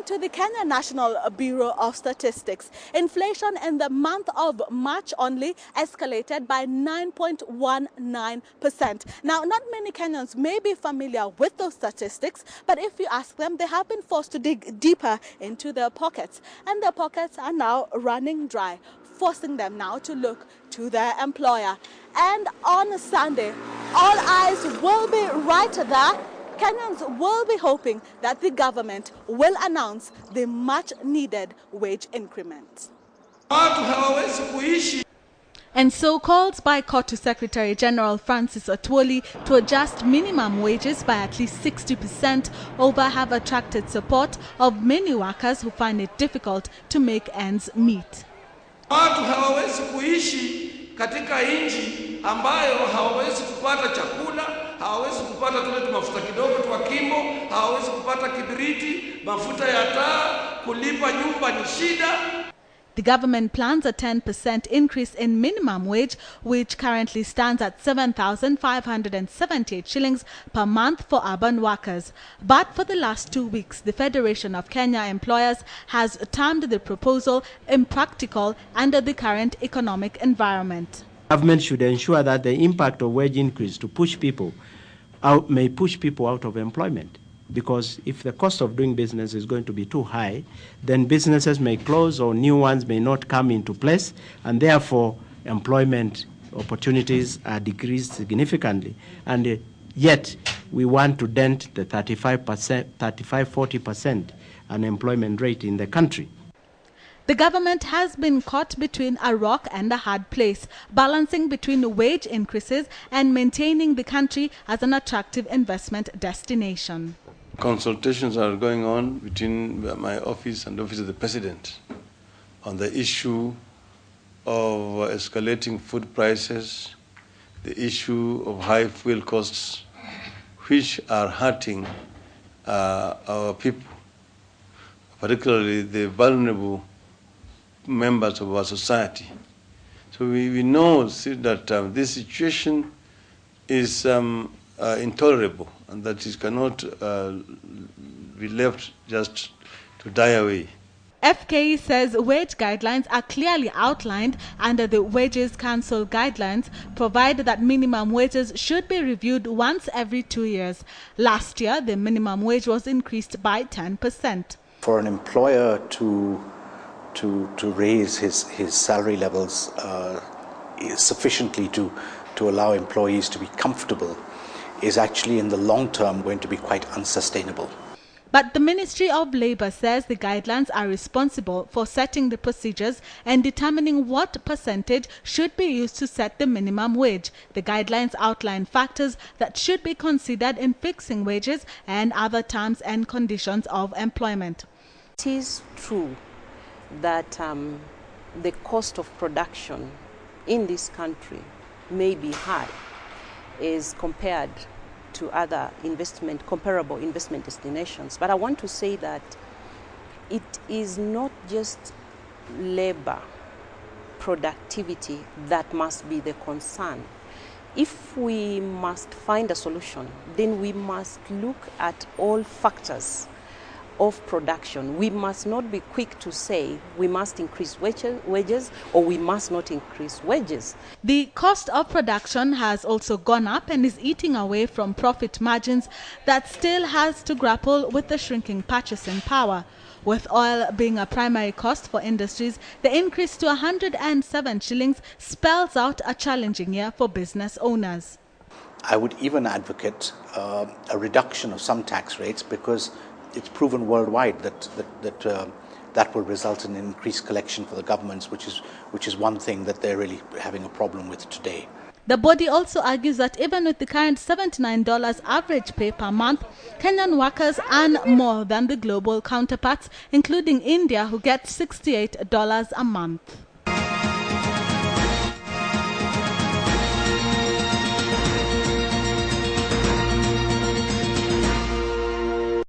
According to the Kenya National Bureau of Statistics, inflation in the month of March only escalated by 9.19%. Now, not many Kenyans may be familiar with those statistics, but if you ask them, they have been forced to dig deeper into their pockets, and their pockets are now running dry, forcing them now to look to their employer. And on Sunday, all eyes will be right there. Kenyans will be hoping that the government will announce the much-needed wage increment. And so calls by KOTU Secretary General Francis Atwoli to adjust minimum wages by at least 60% over have attracted support of many workers who find it difficult to make ends meet. Watu hawawezi kuishi katika nchi ambayo hawawezi kupata chakula, hawawezi kupata tule mafuta kidogo twa kimbo, hawawezi kupata kibiriti, mafuta ya taa, kulipa nyumba ni shida. The government plans a 10% increase in minimum wage, which currently stands at 7,578 shillings per month for urban workers. But for the last 2 weeks, the Federation of Kenya Employers has termed the proposal impractical under the current economic environment. Government should ensure that the impact of wage increase to push people out may push people out of employment. Because if the cost of doing business is going to be too high, then businesses may close or new ones may not come into place, and therefore employment opportunities are decreased significantly. And yet we want to dent the 35-40% unemployment rate in the country. The government has been caught between a rock and a hard place, balancing between wage increases and maintaining the country as an attractive investment destination. Consultations are going on between my office and the Office of the President on the issue of escalating food prices, the issue of high fuel costs, which are hurting our people, particularly the vulnerable members of our society. So we know that this situation is intolerable, and that it cannot be left just to die away. FKE says wage guidelines are clearly outlined under the Wages Council guidelines, provide that minimum wages should be reviewed once every 2 years. Last year, the minimum wage was increased by 10%. For an employer to raise his salary levels sufficiently to allow employees to be comfortable is actually in the long term going to be quite unsustainable. But the Ministry of Labour says the guidelines are responsible for setting the procedures and determining what percentage should be used to set the minimum wage. The guidelines outline factors that should be considered in fixing wages and other terms and conditions of employment. It is true that the cost of production in this country may be high as compared to other comparable investment destinations. But I want to say that it is not just labor productivity that must be the concern. If we must find a solution, then we must look at all factors of production. We must not be quick to say we must increase wages or we must not increase wages. The cost of production has also gone up and is eating away from profit margins that still has to grapple with the shrinking purchasing power. With oil being a primary cost for industries, the increase to 107 shillings spells out a challenging year for business owners. I would even advocate a reduction of some tax rates, because it's proven worldwide that will result in increased collection for the governments, which is one thing that they're really having a problem with today. The body also argues that even with the current $79 average pay per month, Kenyan workers earn more than the global counterparts, including India, who get $68 a month.